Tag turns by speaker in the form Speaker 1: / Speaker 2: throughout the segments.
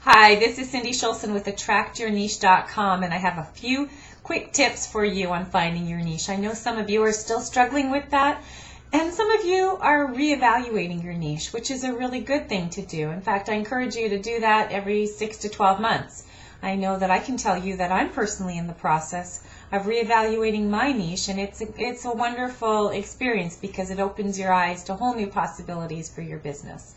Speaker 1: Hi, this is Cindy Schulson with attractyourniche.com, and I have a few quick tips for you on finding your niche. I know some of you are still struggling with that, and some of you are reevaluating your niche, which is a really good thing to do. In fact, I encourage you to do that every 6 to 12 months. I know that I can tell you that I'm personally in the process of reevaluating my niche, and it's a wonderful experience because it opens your eyes to whole new possibilities for your business.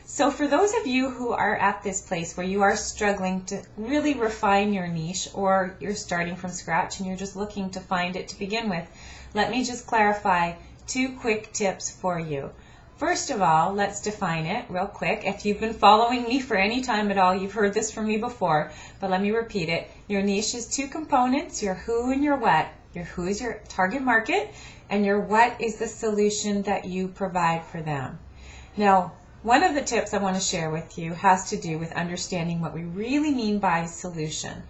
Speaker 1: So for those of you who are at this place where you are struggling to really refine your niche, or you're starting from scratch and you're just looking to find it to begin with, let me just clarify 2 quick tips for you. First of all, let's define it real quick. If you've been following me for any time at all, you've heard this from me before, but let me repeat it. Your niche is 2 components, your who and your what. Your who is your target market, and your what is the solution that you provide for them. Now, one of the tips I want to share with you has to do with understanding what we really mean by solution.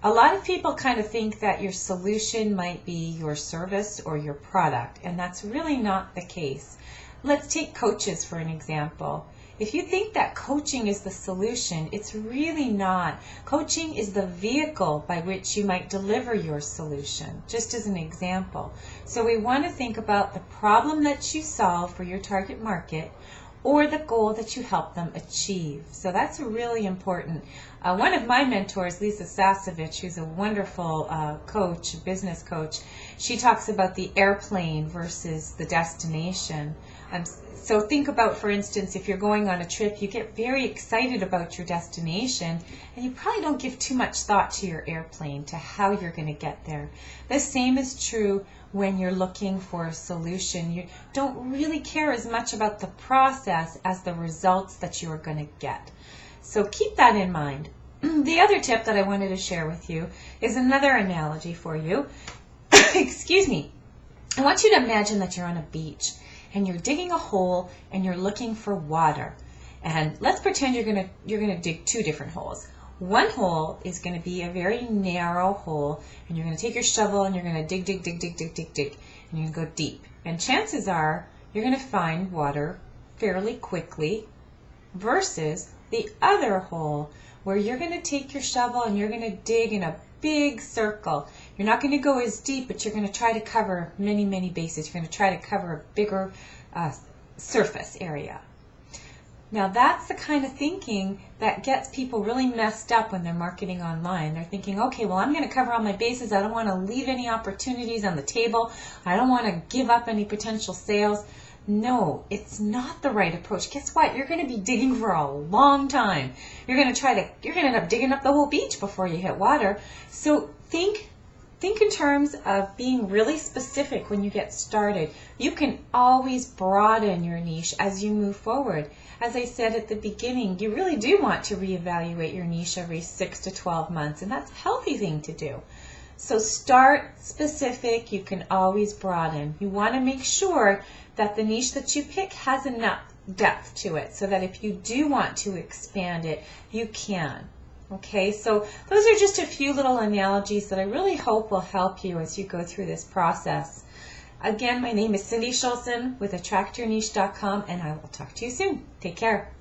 Speaker 1: A lot of people kind of think that your solution might be your service or your product, and that's really not the case. Let's take coaches for an example. If you think that coaching is the solution, it's really not. Coaching is the vehicle by which you might deliver your solution, just as an example. So we want to think about the problem that you solve for your target market, or the goal that you help them achieve. So that's really important. One of my mentors, Lisa Sasevich, who's a wonderful coach, business coach, she talks about the airplane versus the destination. So think about, for instance, if you're going on a trip, you get very excited about your destination, and you probably don't give too much thought to your airplane, to how you're going to get there. The same is true when you're looking for a solution. You don't really care as much about the process as the results that you are going to get. So keep that in mind. The other tip that I wanted to share with you is another analogy for you. Excuse me. I want you to imagine that you're on a beach and you're digging a hole and you're looking for water. And let's pretend you're going to dig 2 different holes. One hole is going to be a very narrow hole, and you're going to take your shovel and you're going to dig, and you're going to go deep. And chances are you're going to find water fairly quickly, versus the other hole where you're going to take your shovel and you're going to dig in a big circle. You're not going to go as deep, but you're going to try to cover many, many bases. You're going to try to cover a bigger surface area. Now that's the kind of thinking that gets people really messed up when they're marketing online. They're thinking, okay, well, I'm going to cover all my bases. I don't want to leave any opportunities on the table. I don't want to give up any potential sales. No, it's not the right approach. Guess what? You're going to be digging for a long time. You're going to end up digging up the whole beach before you hit water. So think in terms of being really specific when you get started. You can always broaden your niche as you move forward. As I said at the beginning, you really do want to reevaluate your niche every 6 to 12 months, and that's a healthy thing to do. So start specific. You can always broaden. You want to make sure that the niche that you pick has enough depth to it so that if you do want to expand it, you can. Okay, so those are just a few little analogies that I really hope will help you as you go through this process. Again, my name is Cindy Schulson with attractyourniche.com, and I will talk to you soon. Take care.